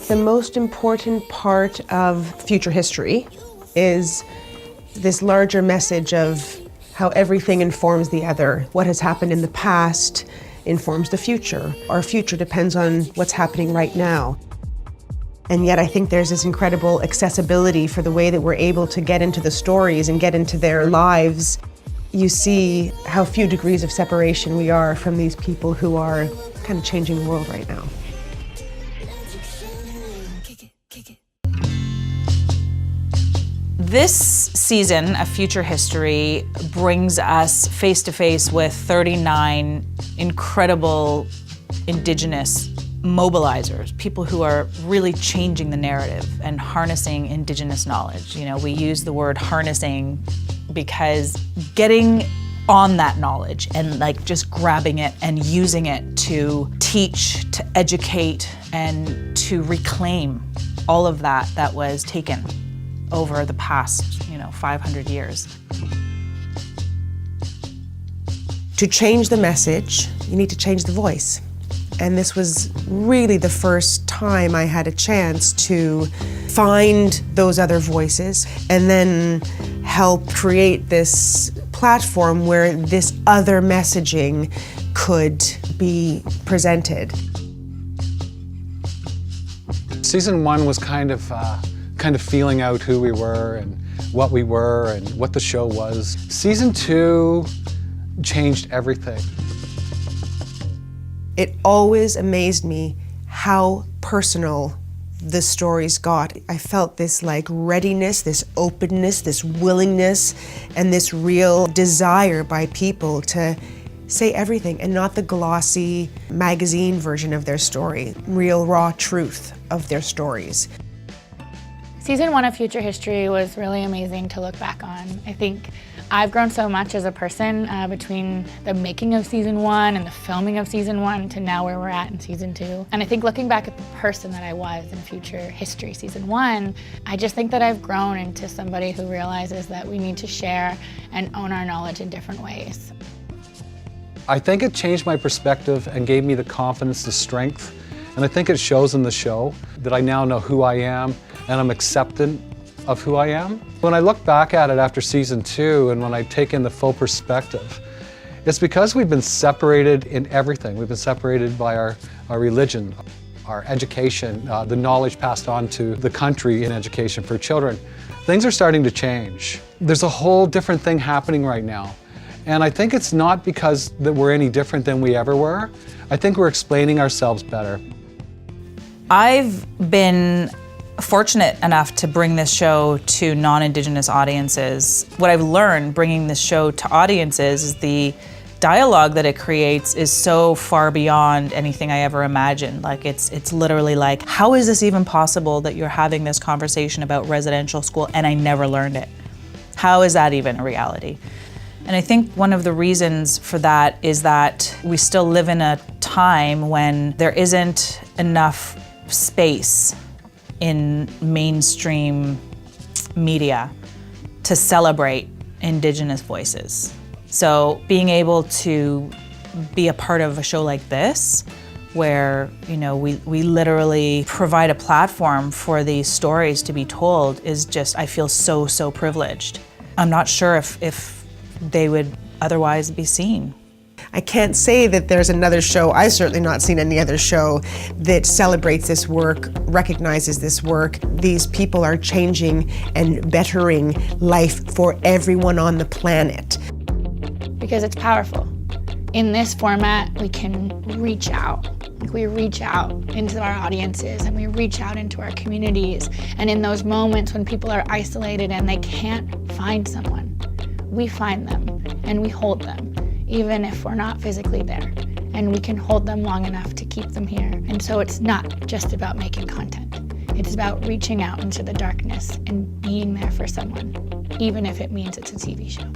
The most important part of Future History is this larger message of how everything informs the other. What has happened in the past informs the future. Our future depends on what's happening right now. And yet I think there's this incredible accessibility for the way that we're able to get into the stories and get into their lives. You see how few degrees of separation we are from these people who are kind of changing the world right now. This season of Future History brings us face to face with 39 incredible Indigenous mobilizers, people who are really changing the narrative and harnessing Indigenous knowledge. You know, we use the word harnessing because getting on that knowledge and like just grabbing it and using it to teach, to educate, and to reclaim all of that was taken over the past, 500 years. To change the message, you need to change the voice. And this was really the first time I had a chance to find those other voices and then help create this platform where this other messaging could be presented. Season 1 was kind of feeling out who we were and what we were and what the show was. Season 2 changed everything. It always amazed me how personal the stories got. I felt this readiness, this openness, this willingness, and this real desire by people to say everything and not the glossy magazine version of their story, real raw truth of their stories. Season 1 of Future History was really amazing to look back on. I think I've grown so much as a person between the making of Season 1 and the filming of Season 1 to now where we're at in Season 2. And I think looking back at the person that I was in Future History Season 1, I just think that I've grown into somebody who realizes that we need to share and own our knowledge in different ways. I think it changed my perspective and gave me the confidence, the strength, and I think it shows in the show that I now know who I am and I'm acceptant of who I am. When I look back at it after Season 2 and when I take in the full perspective, it's because we've been separated in everything. We've been separated by our religion, our education, the knowledge passed on to the country in education for children. Things are starting to change. There's a whole different thing happening right now. And I think it's not because that we're any different than we ever were. I think we're explaining ourselves better. I've been fortunate enough to bring this show to non-Indigenous audiences. What I've learned bringing this show to audiences is the dialogue that it creates is so far beyond anything I ever imagined. It's literally like, how is this even possible that you're having this conversation about residential school and I never learned it? How is that even a reality? And I think one of the reasons for that is that we still live in a time when there isn't enough space in mainstream media to celebrate Indigenous voices. So being able to be a part of a show like this, where we literally provide a platform for these stories to be told, is just, I feel so privileged. I'm not sure if they would otherwise be seen. I can't say that there's another show, I've certainly not seen any other show, that celebrates this work, recognizes this work. These people are changing and bettering life for everyone on the planet. Because it's powerful. In this format, we can reach out. We reach out into our audiences and we reach out into our communities. And in those moments when people are isolated and they can't find someone, we find them and we hold them, even if we're not physically there. And we can hold them long enough to keep them here. And so it's not just about making content. It's about reaching out into the darkness and being there for someone, even if it means it's a TV show.